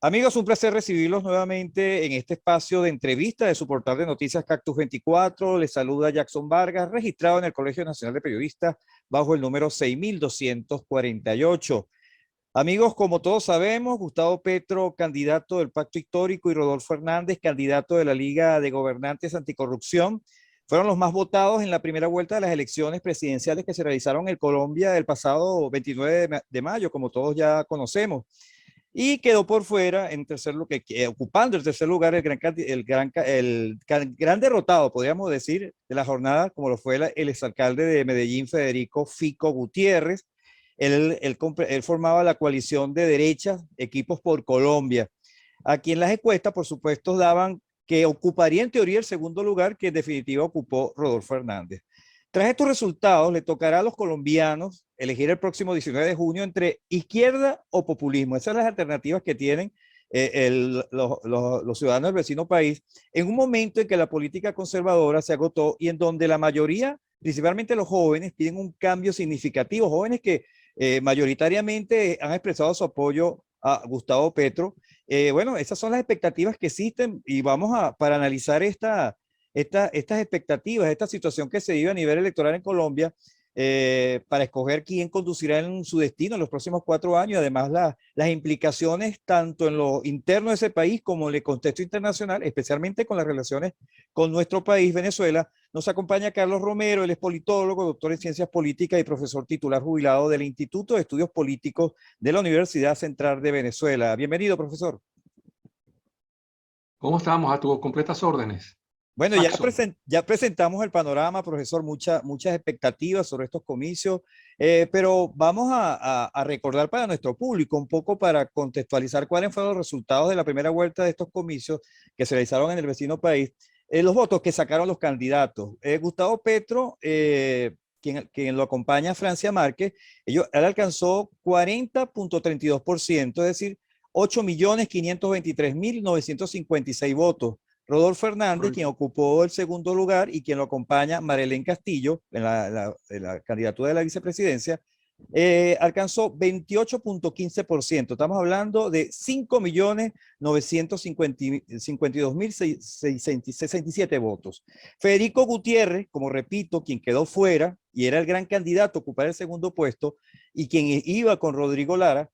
Amigos, un placer recibirlos nuevamente en este espacio de entrevista de su portal de noticias Cactus 24. Les saluda Jackson Vargas, registrado en el Colegio Nacional de Periodistas bajo el número 6248. Amigos, como todos sabemos, Gustavo Petro, candidato del Pacto Histórico, y Rodolfo Hernández, candidato de la Liga de Gobernantes Anticorrupción, fueron los más votados en la primera vuelta de las elecciones presidenciales que se realizaron en Colombia el pasado 29 de mayo, como todos ya conocemos. Y quedó por fuera, en tercer lugar, ocupando el tercer lugar, el gran derrotado, podríamos decir, de la jornada, como lo fue el exalcalde de Medellín, Federico Fico Gutiérrez. Él formaba la coalición de derechas, Equipos por Colombia, a quien las encuestas, por supuesto, daban que ocuparía en teoría el segundo lugar, que en definitiva ocupó Rodolfo Hernández. Tras estos resultados, le tocará a los colombianos elegir el próximo 19 de junio entre izquierda o populismo. Esas son las alternativas que tienen los ciudadanos del vecino país, en un momento en que la política conservadora se agotó y en donde la mayoría, principalmente los jóvenes, piden un cambio significativo. Jóvenes que mayoritariamente han expresado su apoyo a Gustavo Petro. Bueno, esas son las expectativas que existen y para analizar estas expectativas, esta situación que se vive a nivel electoral en Colombia, para escoger quién conducirá en su destino en los próximos 4 años, además las implicaciones tanto en lo interno de ese país como en el contexto internacional, especialmente con las relaciones con nuestro país, Venezuela. Nos acompaña Carlos Romero, él es politólogo, doctor en ciencias políticas y profesor titular jubilado del Instituto de Estudios Políticos de la Universidad Central de Venezuela. Bienvenido, profesor. ¿Cómo estamos? A tus completas órdenes. Bueno, ya presentamos el panorama, profesor, muchas expectativas sobre estos comicios, pero vamos a recordar para nuestro público un poco para contextualizar cuáles fueron los resultados de la primera vuelta de estos comicios que se realizaron en el vecino país, los votos que sacaron los candidatos. Gustavo Petro, quien lo acompaña, Francia Márquez, él alcanzó 40.32%, es decir, 8.523.956 votos. Rodolfo Hernández, quien ocupó el segundo lugar y quien lo acompaña, Marelén Castillo, en la candidatura de la vicepresidencia, alcanzó 28.15%. Estamos hablando de 5.952.067 votos. Federico Gutiérrez, como repito, quien quedó fuera y era el gran candidato a ocupar el segundo puesto y quien iba con Rodrigo Lara,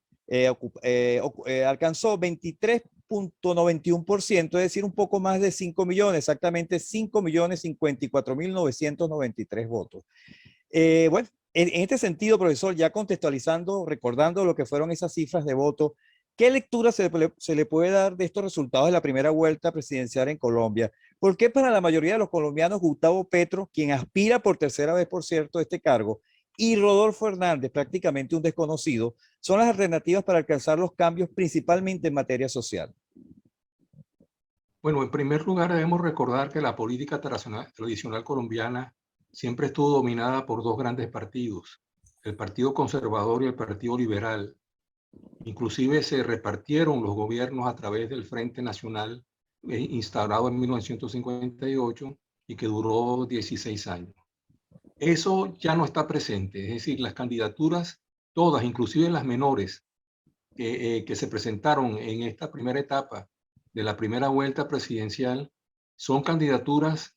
alcanzó 23.91%, es decir, un poco más de 5 millones, exactamente 5.054.993 votos. Bueno, en este sentido, profesor, ya contextualizando, recordando lo que fueron esas cifras de voto, ¿qué lectura se le puede dar de estos resultados de la primera vuelta presidencial en Colombia? ¿Por qué para la mayoría de los colombianos Gustavo Petro, quien aspira por tercera vez, por cierto, a este cargo, y Rodolfo Hernández, prácticamente un desconocido, son las alternativas para alcanzar los cambios principalmente en materia social? Bueno, en primer lugar debemos recordar que la política tradicional colombiana siempre estuvo dominada por dos grandes partidos, el Partido Conservador y el Partido Liberal. Inclusive se repartieron los gobiernos a través del Frente Nacional, instaurado en 1958 y que duró 16 años. Eso ya no está presente, es decir, las candidaturas, todas, inclusive las menores, que se presentaron en esta primera etapa de la primera vuelta presidencial, son candidaturas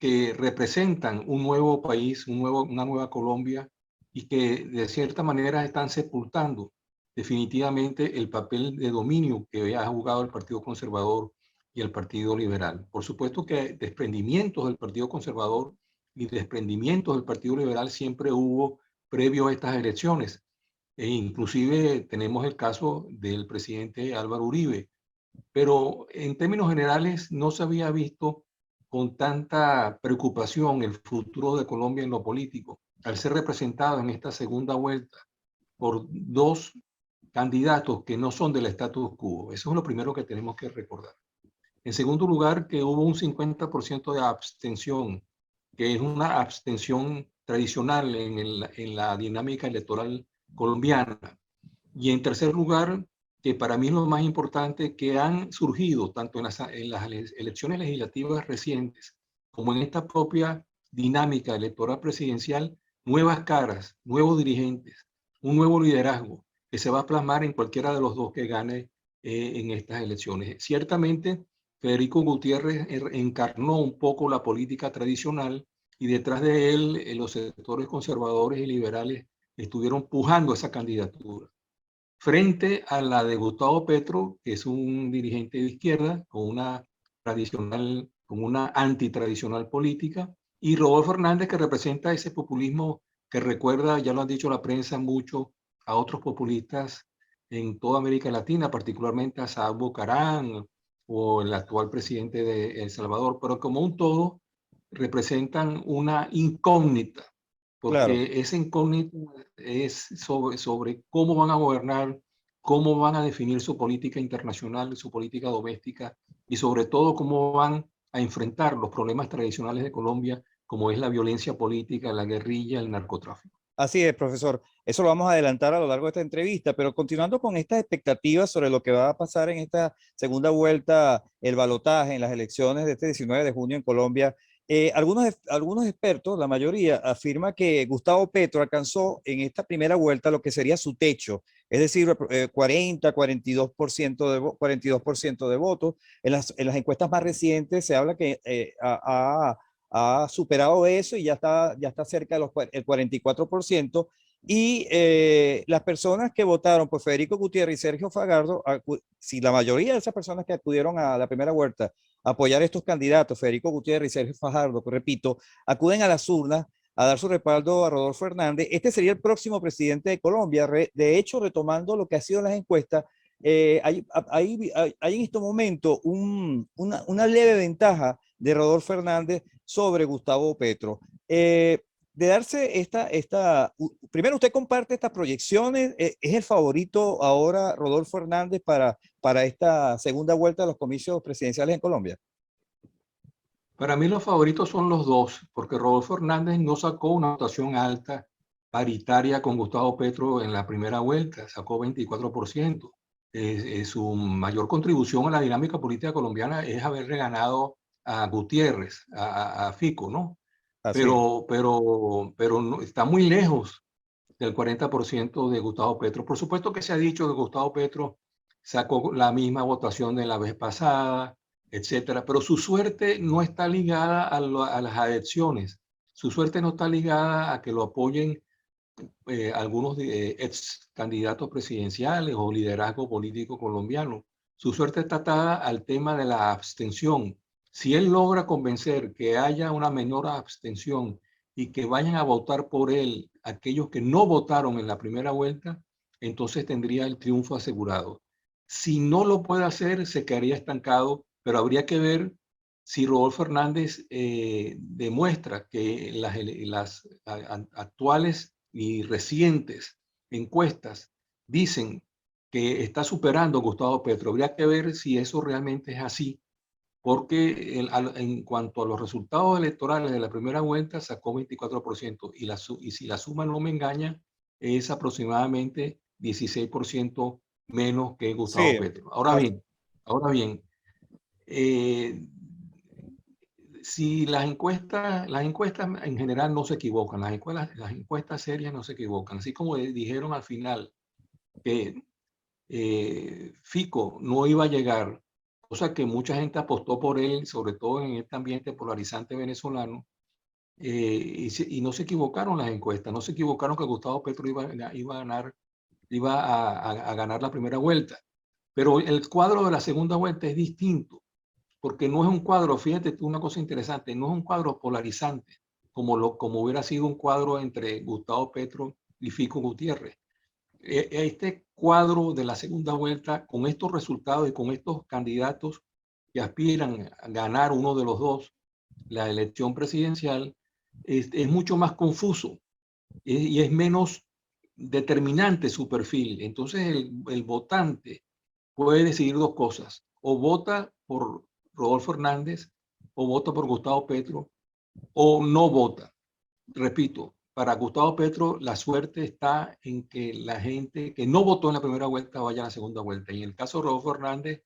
que representan un nuevo país, una nueva Colombia, y que de cierta manera están sepultando definitivamente el papel de dominio que ha jugado el Partido Conservador y el Partido Liberal. Por supuesto que desprendimientos del Partido Conservador y desprendimientos del Partido Liberal siempre hubo previo a estas elecciones. E inclusive tenemos el caso del presidente Álvaro Uribe, pero en términos generales no se había visto con tanta preocupación el futuro de Colombia en lo político, al ser representado en esta segunda vuelta por dos candidatos que no son del status quo. Eso es lo primero que tenemos que recordar. En segundo lugar, que hubo un 50% de abstención, que es una abstención tradicional en la dinámica electoral colombiana. Y en tercer lugar, que para mí es lo más importante, que han surgido tanto en las elecciones legislativas recientes como en esta propia dinámica electoral presidencial, nuevas caras, nuevos dirigentes, un nuevo liderazgo que se va a plasmar en cualquiera de los dos que gane en estas elecciones. Ciertamente, Federico Gutiérrez encarnó un poco la política tradicional y detrás de él los sectores conservadores y liberales estuvieron pujando esa candidatura. Frente a la de Gustavo Petro, que es un dirigente de izquierda con una antitradicional política, y Rodolfo Hernández, que representa ese populismo que recuerda, ya lo han dicho la prensa mucho, a otros populistas en toda América Latina, particularmente a Saad Bucaram o el actual presidente de El Salvador, pero como un todo representan una incógnita, Claro. porque esa incógnita es sobre cómo van a gobernar, cómo van a definir su política internacional, su política doméstica y sobre todo cómo van a enfrentar los problemas tradicionales de Colombia, como es la violencia política, la guerrilla, el narcotráfico. Así es, profesor. Eso lo vamos a adelantar a lo largo de esta entrevista, pero continuando con estas expectativas sobre lo que va a pasar en esta segunda vuelta, el balotaje en las elecciones de este 19 de junio en Colombia, algunos expertos, la mayoría, afirma que Gustavo Petro alcanzó en esta primera vuelta lo que sería su techo, es decir, 42% de votos. En las encuestas más recientes se habla que ha superado eso y ya está cerca del 44%. Y las personas que votaron por Federico Gutiérrez y Sergio Fajardo, si la mayoría de esas personas que acudieron a la primera vuelta a apoyar a estos candidatos, Federico Gutiérrez y Sergio Fajardo, que repito, acuden a las urnas a dar su respaldo a Rodolfo Hernández, este sería el próximo presidente de Colombia. De hecho, retomando lo que ha sido las encuestas, hay en este momento una leve ventaja de Rodolfo Hernández sobre Gustavo Petro. De darse primero usted comparte estas proyecciones, ¿es el favorito ahora Rodolfo Hernández para esta segunda vuelta de los comicios presidenciales en Colombia? Para mí los favoritos son los dos, porque Rodolfo Hernández no sacó una votación alta, paritaria con Gustavo Petro en la primera vuelta, sacó 24%. Su mayor contribución a la dinámica política colombiana es haberle ganado a Gutiérrez, a Fico, ¿no? Así es. Pero no, está muy lejos del 40% de Gustavo Petro. Por supuesto que se ha dicho que Gustavo Petro sacó la misma votación de la vez pasada, etcétera, pero su suerte no está ligada a las adhesiones. Su suerte no está ligada a que lo apoyen algunos ex candidatos presidenciales o liderazgo político colombiano. Su suerte está atada al tema de la abstención. Si él logra convencer que haya una menor abstención y que vayan a votar por él aquellos que no votaron en la primera vuelta, entonces tendría el triunfo asegurado. Si no lo puede hacer, se quedaría estancado, pero habría que ver si Rodolfo Hernández demuestra que las actuales y recientes encuestas dicen que está superando a Gustavo Petro. Habría que ver si eso realmente es así, porque en cuanto a los resultados electorales de la primera vuelta sacó 24% y si la suma no me engaña, es aproximadamente 16% menos que Gustavo Sí, Petro. así. Ahora bien, eh, si las encuestas en general no se equivocan, las encuestas serias no se equivocan, así como dijeron al final que Fico no iba a llegar, cosa que mucha gente apostó por él, sobre todo en este ambiente polarizante venezolano, y no se equivocaron las encuestas, no se equivocaron que Gustavo Petro iba a ganar la primera vuelta, pero el cuadro de la segunda vuelta es distinto porque no es un cuadro, fíjate tú una cosa interesante, no es un cuadro polarizante, como hubiera sido un cuadro entre Gustavo Petro y Fico Gutiérrez. Este cuadro de la segunda vuelta, con estos resultados y con estos candidatos que aspiran a ganar uno de los dos, la elección presidencial, es mucho más confuso y es menos determinante su perfil. Entonces el votante puede decidir dos cosas, o vota por Rodolfo Hernández, o vota por Gustavo Petro, o no vota. Repito, para Gustavo Petro la suerte está en que la gente que no votó en la primera vuelta vaya a la segunda vuelta. Y en el caso de Rodolfo Hernández,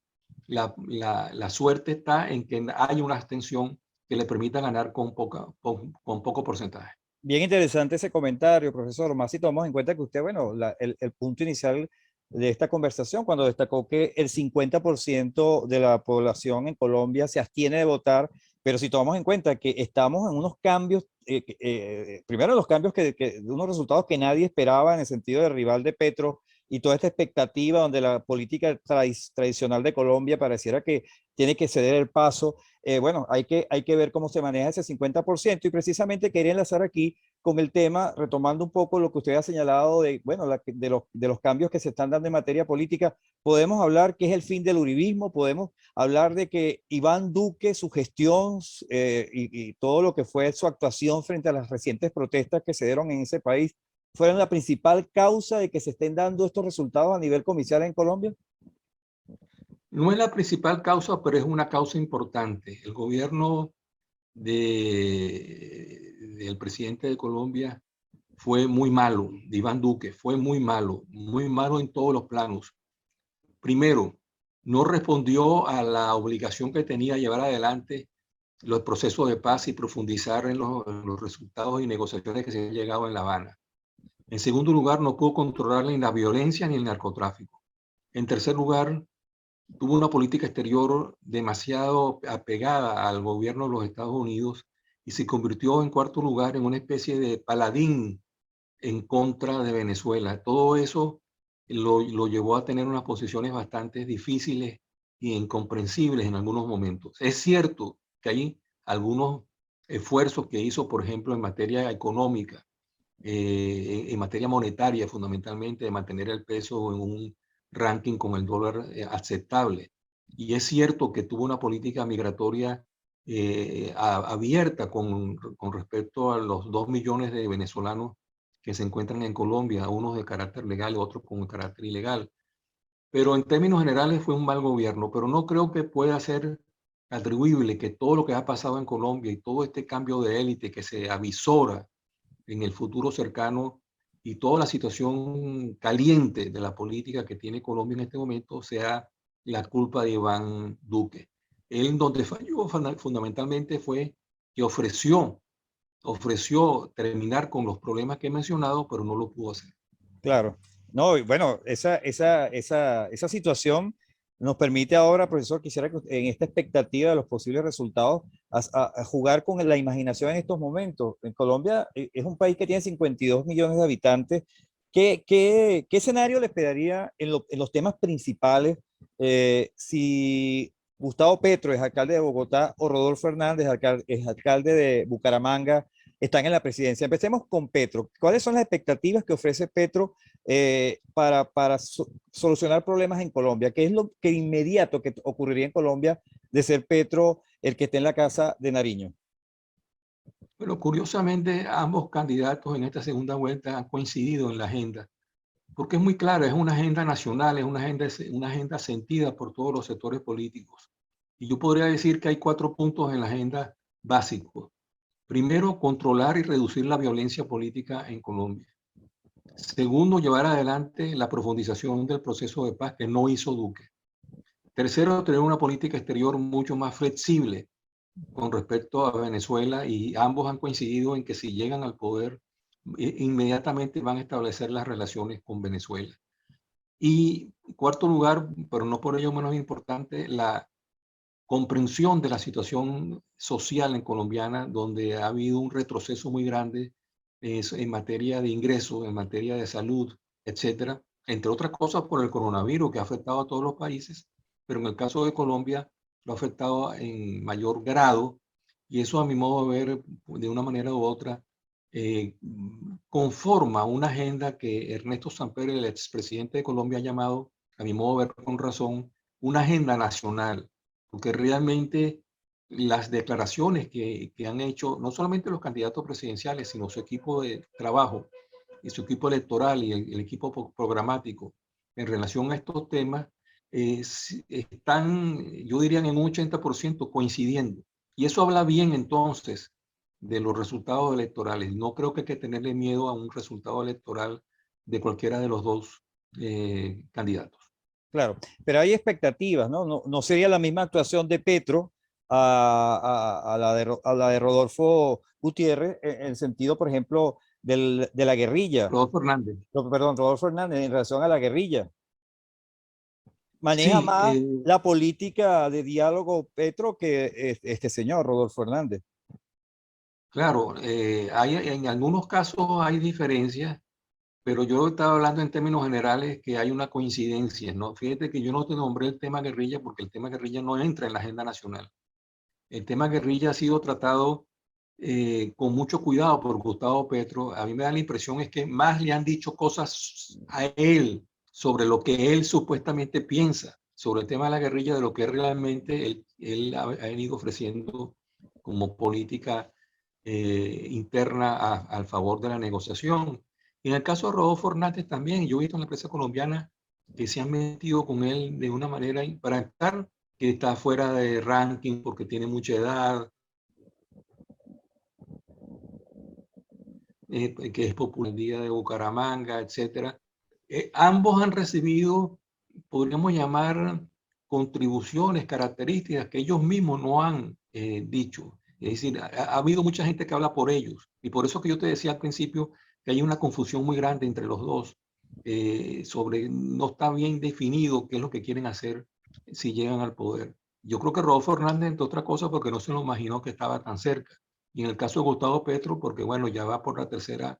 la suerte está en que haya una abstención que le permita ganar con poco porcentaje. Bien interesante ese comentario, profesor. Más si tomamos en cuenta que usted, bueno, el punto inicial de esta conversación, cuando destacó que el 50% de la población en Colombia se abstiene de votar, pero si tomamos en cuenta que estamos en unos cambios, primero los cambios de unos resultados que nadie esperaba en el sentido de rival de Petro y toda esta expectativa donde la política tradicional de Colombia pareciera que tiene que ceder el paso. Bueno, hay que ver cómo se maneja ese 50% y precisamente quería enlazar aquí con el tema, retomando un poco lo que usted ha señalado de, bueno, de los cambios que se están dando en materia política. Podemos hablar que es el fin del uribismo, podemos hablar de que Iván Duque, su gestión y todo lo que fue su actuación frente a las recientes protestas que se dieron en ese país, fueron la principal causa de que se estén dando estos resultados a nivel comercial en Colombia. No es la principal causa, pero es una causa importante. El gobierno del presidente de Colombia fue muy malo, de Iván Duque, fue muy malo en todos los planos. Primero, no respondió a la obligación que tenía de llevar adelante los procesos de paz y profundizar en los resultados y negociaciones que se han llegado en La Habana. En segundo lugar, no pudo controlar ni la violencia ni el narcotráfico. En tercer lugar, tuvo una política exterior demasiado apegada al gobierno de los Estados Unidos y se convirtió en cuarto lugar en una especie de paladín en contra de Venezuela. Todo eso lo llevó a tener unas posiciones bastante difíciles e incomprensibles en algunos momentos. Es cierto que hay algunos esfuerzos que hizo, por ejemplo, en materia económica, en materia monetaria fundamentalmente, de mantener el peso en un ranking con el dólar aceptable. Y es cierto que tuvo una política migratoria abierta con respecto a los 2 millones de venezolanos que se encuentran en Colombia, unos de carácter legal y otros con carácter ilegal. Pero en términos generales fue un mal gobierno, pero no creo que pueda ser atribuible que todo lo que ha pasado en Colombia y todo este cambio de élite que se avisora en el futuro cercano y toda la situación caliente de la política que tiene Colombia en este momento sea la culpa de Iván Duque. Él donde falló fundamentalmente fue que ofreció terminar con los problemas que he mencionado, pero no lo pudo hacer. Claro. No, y bueno, esa situación nos permite ahora, profesor, quisiera que en esta expectativa de los posibles resultados, a jugar con la imaginación en estos momentos. En Colombia es un país que tiene 52 millones de habitantes. ¿Qué escenario le esperaría en los temas principales si Gustavo Petro es alcalde de Bogotá o Rodolfo Hernández es alcalde de Bucaramanga? Están en la presidencia. Empecemos con Petro. ¿Cuáles son las expectativas que ofrece Petro para solucionar problemas en Colombia? ¿Qué es lo que inmediato que ocurriría en Colombia de ser Petro el que esté en la casa de Nariño? Pero curiosamente, ambos candidatos en esta segunda vuelta han coincidido en la agenda, porque es muy clara, es una agenda nacional, es una agenda sentida por todos los sectores políticos. Y yo podría decir que hay 4 puntos en la agenda básicos. Primero, controlar y reducir la violencia política en Colombia. Segundo, llevar adelante la profundización del proceso de paz que no hizo Duque. Tercero, tener una política exterior mucho más flexible con respecto a Venezuela y ambos han coincidido en que si llegan al poder, inmediatamente van a establecer las relaciones con Venezuela. Y cuarto lugar, pero no por ello menos importante, la comprensión de la situación social en colombiana, donde ha habido un retroceso muy grande en materia de ingresos, en materia de salud, etcétera, entre otras cosas por el coronavirus que ha afectado a todos los países, pero en el caso de Colombia lo ha afectado en mayor grado y eso a mi modo de ver, de una manera u otra, conforma una agenda que Ernesto Samper, el expresidente de Colombia, ha llamado, a mi modo de ver con razón, una agenda nacional, porque realmente las declaraciones que han hecho no solamente los candidatos presidenciales, sino su equipo de trabajo y su equipo electoral y el equipo programático en relación a estos temas, están, yo diría, en un 80% coincidiendo. Y eso habla bien entonces de los resultados electorales. No creo que hay que tenerle miedo a un resultado electoral de cualquiera de los dos candidatos. Claro, pero hay expectativas, ¿no? No sería la misma actuación de Petro a la de Rodolfo Gutiérrez en el sentido, por ejemplo, de la guerrilla. Rodolfo Hernández. Perdón, Rodolfo Hernández en relación a la guerrilla. Maneja Sí, más la política de diálogo Petro que este señor, Rodolfo Hernández. claro, en algunos casos hay diferencias, pero yo estaba hablando en términos generales que hay una coincidencia, ¿no? Fíjate que yo no te nombré el tema guerrilla porque el tema guerrilla no entra en la agenda nacional. El tema guerrilla ha sido tratado con mucho cuidado por Gustavo Petro. A mí me da la impresión es que más le han dicho cosas a él sobre lo que él supuestamente piensa sobre el tema de la guerrilla de lo que realmente él ha venido ofreciendo como política interna al favor de la negociación. Y en el caso de Rodolfo Hernández también, yo he visto en la prensa colombiana que se han metido con él de una manera para estar que está fuera de ranking porque tiene mucha edad, que es popular el día de Bucaramanga, etcétera. Ambos han recibido, podríamos llamar, contribuciones, características que ellos mismos no han dicho. Es decir, ha habido mucha gente que habla por ellos. Y por eso que yo te decía al principio que hay una confusión muy grande entre los dos sobre no está bien definido qué es lo que quieren hacer si llegan al poder. Yo creo que Rodolfo Hernández, entre otras cosas, porque no se lo imaginó que estaba tan cerca. Y en el caso de Gustavo Petro, porque bueno, ya va por la tercera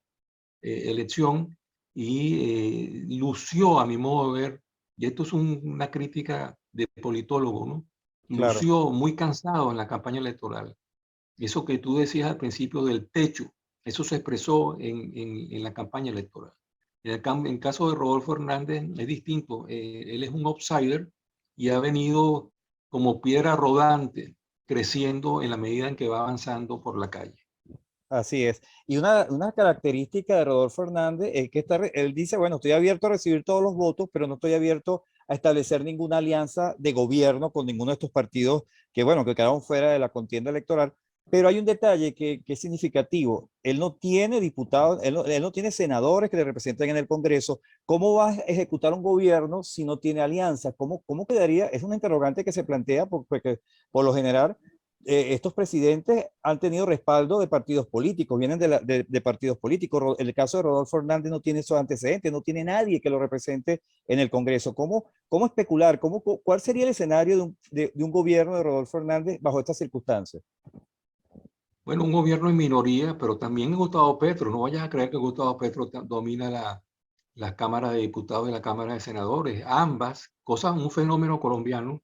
elección y lució, a mi modo de ver, y esto es una crítica de politólogo, ¿no? Claro. Lució muy cansado en la campaña electoral. Eso que tú decías al principio del techo, eso se expresó en la campaña electoral. En caso de Rodolfo Hernández es distinto. Él es un outsider y ha venido como piedra rodante creciendo en la medida en que va avanzando por la calle. Así es. Y una característica de Rodolfo Hernández es que él dice, bueno, estoy abierto a recibir todos los votos, pero no estoy abierto a establecer ninguna alianza de gobierno con ninguno de estos partidos que, bueno, que quedaron fuera de la contienda electoral. Pero hay un detalle que es significativo. Él no tiene diputados, él no tiene senadores que le representen en el Congreso. ¿Cómo va a ejecutar un gobierno si no tiene alianza? ¿Cómo quedaría? Es una interrogante que se plantea porque por lo general estos presidentes han tenido respaldo de partidos políticos, vienen de partidos políticos. En el caso de Rodolfo Hernández no tiene esos antecedentes, no tiene nadie que lo represente en el Congreso. ¿Cómo especular? ¿Cuál sería el escenario de un gobierno de Rodolfo Hernández bajo estas circunstancias? Bueno, un gobierno en minoría, pero también Gustavo Petro. No vayas a creer que Gustavo Petro domina la Cámara de Diputados y la Cámara de Senadores. Ambas, cosas, un fenómeno colombiano.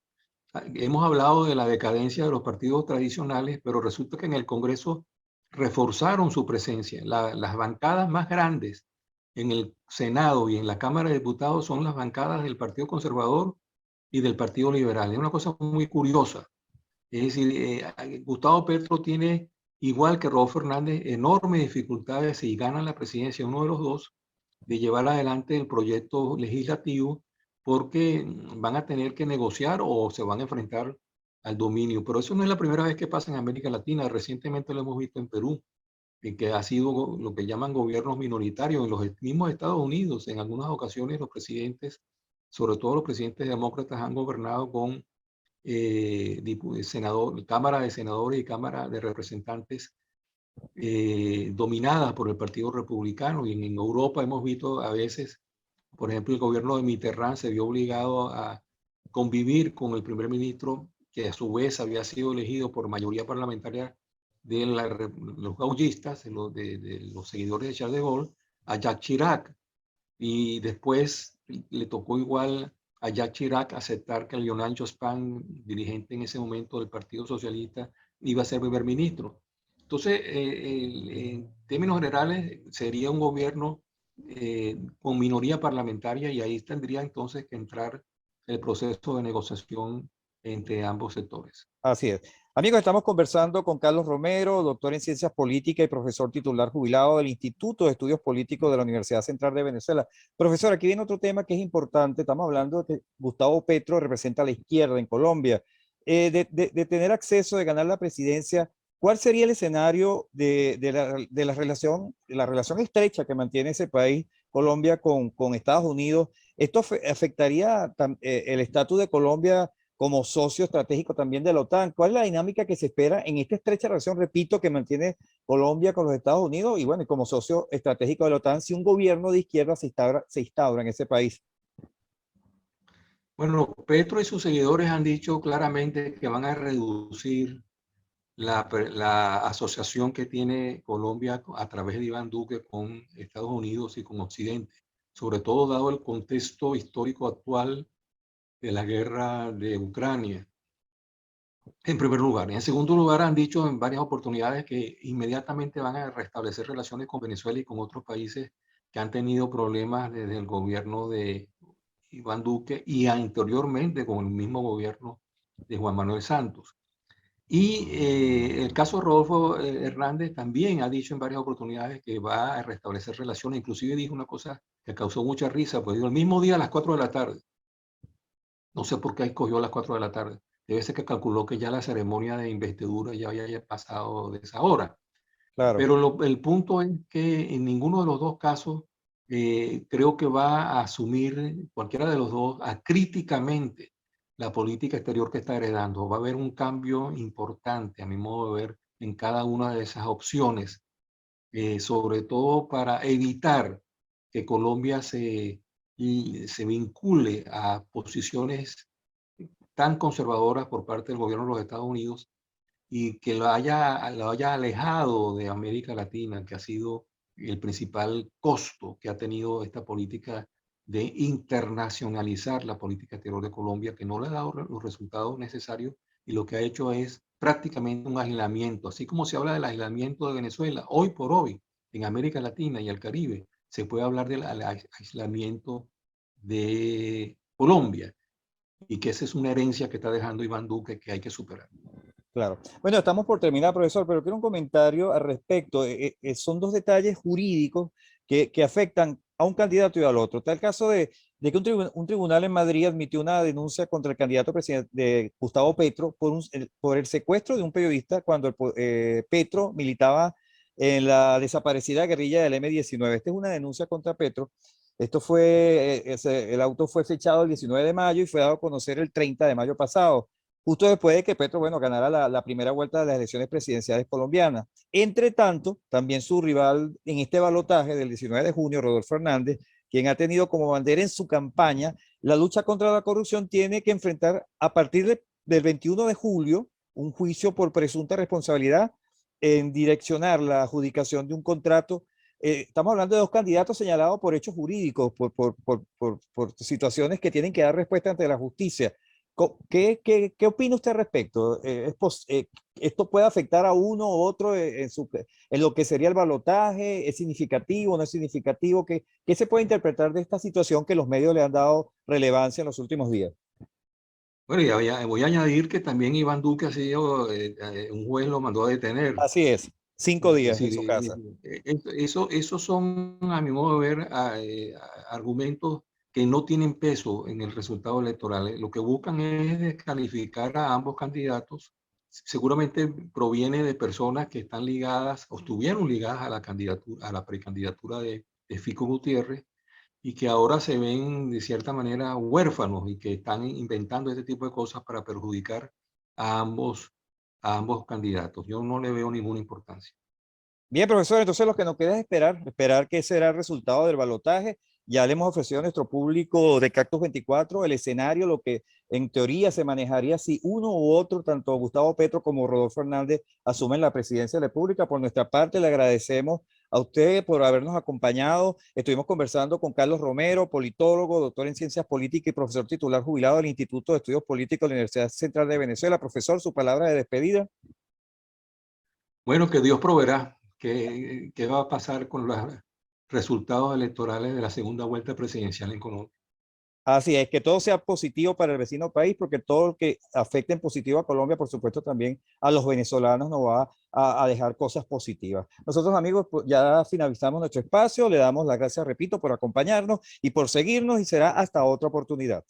Hemos hablado de la decadencia de los partidos tradicionales, pero resulta que en el Congreso reforzaron su presencia. Las bancadas más grandes en el Senado y en la Cámara de Diputados son las bancadas del Partido Conservador y del Partido Liberal. Es una cosa muy curiosa. Es decir, Gustavo Petro tiene, igual que Rodolfo Fernández, enormes dificultades si gana la presidencia uno de los dos, de llevar adelante el proyecto legislativo porque van a tener que negociar o se van a enfrentar al dominio. Pero eso no es la primera vez que pasa en América Latina. Recientemente lo hemos visto en Perú, en que ha sido lo que llaman gobiernos minoritarios en los mismos Estados Unidos. En algunas ocasiones los presidentes, sobre todo los presidentes demócratas, han gobernado con Cámara de Senadores y Cámara de Representantes dominadas por el Partido Republicano. Y en Europa hemos visto a veces, por ejemplo, el gobierno de Mitterrand se vio obligado a convivir con el primer ministro, que a su vez había sido elegido por mayoría parlamentaria de los gaullistas, de los seguidores de Charles de Gaulle, a Jacques Chirac. Y después le tocó igual a Jacques Chirac aceptar que Lionel Jospin, dirigente en ese momento del Partido Socialista, iba a ser primer ministro. Entonces, en términos generales, sería un gobierno con minoría parlamentaria y ahí tendría entonces que entrar el proceso de negociación entre ambos sectores. Así es. Amigos, estamos conversando con Carlos Romero, doctor en Ciencias Políticas y profesor titular jubilado del Instituto de Estudios Políticos de la Universidad Central de Venezuela. Profesor, aquí viene otro tema que es importante. Estamos hablando de que Gustavo Petro representa a la izquierda en Colombia. De tener acceso, de ganar la presidencia, ¿cuál sería el escenario de la relación estrecha que mantiene ese país, Colombia, con Estados Unidos? ¿Esto afectaría el estatus de Colombia como socio estratégico también de la OTAN. ¿Cuál es la dinámica que se espera en esta estrecha relación, repito, que mantiene Colombia con los Estados Unidos y bueno, y como socio estratégico de la OTAN, si un gobierno de izquierda se instaura en ese país? Bueno, Petro y sus seguidores han dicho claramente que van a reducir la asociación que tiene Colombia a través de Iván Duque con Estados Unidos y con Occidente, sobre todo dado el contexto histórico actual de la guerra de Ucrania, en primer lugar. En segundo lugar, han dicho en varias oportunidades que inmediatamente van a restablecer relaciones con Venezuela y con otros países que han tenido problemas desde el gobierno de Iván Duque y anteriormente con el mismo gobierno de Juan Manuel Santos. Y el caso de Rodolfo Hernández también ha dicho en varias oportunidades que va a restablecer relaciones. Inclusive dijo una cosa que causó mucha risa, pues dijo, el mismo día a las 4 de la tarde. No sé por qué escogió a las 4 de la tarde. Debe ser que calculó que ya la ceremonia de investidura ya había pasado de esa hora. Claro. Pero el punto es que en ninguno de los dos casos creo que va a asumir cualquiera de los dos críticamente la política exterior que está heredando. Va a haber un cambio importante, a mi modo de ver, en cada una de esas opciones, sobre todo para evitar que Colombia se vincule a posiciones tan conservadoras por parte del gobierno de los Estados Unidos y que lo haya alejado de América Latina, que ha sido el principal costo que ha tenido esta política de internacionalizar la política exterior de Colombia, que no le ha dado los resultados necesarios y lo que ha hecho es prácticamente un aislamiento. Así como se habla del aislamiento de Venezuela, hoy por hoy, en América Latina y el Caribe, se puede hablar del aislamiento de Colombia y que esa es una herencia que está dejando Iván Duque que hay que superar. Claro. Bueno, estamos por terminar, profesor, pero quiero un comentario al respecto. Son dos detalles jurídicos que afectan a un candidato y al otro. Está el caso de que un tribunal en Madrid admitió una denuncia contra el candidato presidente de Gustavo Petro por el secuestro de un periodista cuando Petro militaba en la desaparecida guerrilla del M-19. Esta es una denuncia contra Petro. Esto fue, el auto fue fechado el 19 de mayo y fue dado a conocer el 30 de mayo pasado, justo después de que Petro, bueno, ganara la primera vuelta de las elecciones presidenciales colombianas. Entre tanto, también su rival en este balotaje del 19 de junio, Rodolfo Hernández, quien ha tenido como bandera en su campaña la lucha contra la corrupción, tiene que enfrentar a partir del 21 de julio un juicio por presunta responsabilidad en direccionar la adjudicación de un contrato. Estamos hablando de dos candidatos señalados por hechos jurídicos, por situaciones que tienen que dar respuesta ante la justicia. ¿Qué opina usted al respecto? ¿Esto puede afectar a uno u otro en lo que sería el balotaje? ¿Es significativo, no es significativo? ¿Qué se puede interpretar de esta situación que los medios le han dado relevancia en los últimos días? Bueno, y voy a añadir que también Iván Duque ha sido, un juez lo mandó a detener. Así es, 5 días Es en decir, su casa. esos son, a mi modo de ver, argumentos que no tienen peso en el resultado electoral. Lo que buscan es descalificar a ambos candidatos. Seguramente proviene de personas que están ligadas o estuvieron ligadas a la candidatura, a la precandidatura de Fico Gutiérrez y que ahora se ven de cierta manera huérfanos y que están inventando este tipo de cosas para perjudicar a a ambos candidatos. Yo no le veo ninguna importancia. Bien, profesor, entonces lo que nos queda es esperar qué será el resultado del balotaje. Ya le hemos ofrecido a nuestro público de Cactus 24 el escenario, lo que en teoría se manejaría si uno u otro, tanto Gustavo Petro como Rodolfo Hernández, asumen la presidencia de la República. Por nuestra parte, le agradecemos a usted por habernos acompañado. Estuvimos conversando con Carlos Romero, politólogo, doctor en ciencias políticas y profesor titular jubilado del Instituto de Estudios Políticos de la Universidad Central de Venezuela. Profesor, su palabra de despedida. Bueno, que Dios proveerá. ¿Qué va a pasar con los resultados electorales de la segunda vuelta presidencial en Colombia? Así es, que todo sea positivo para el vecino país, porque todo lo que afecte en positivo a Colombia, por supuesto, también a los venezolanos nos va a dejar cosas positivas. Nosotros, amigos, pues, ya finalizamos nuestro espacio. Le damos las gracias, repito, por acompañarnos y por seguirnos y será hasta otra oportunidad.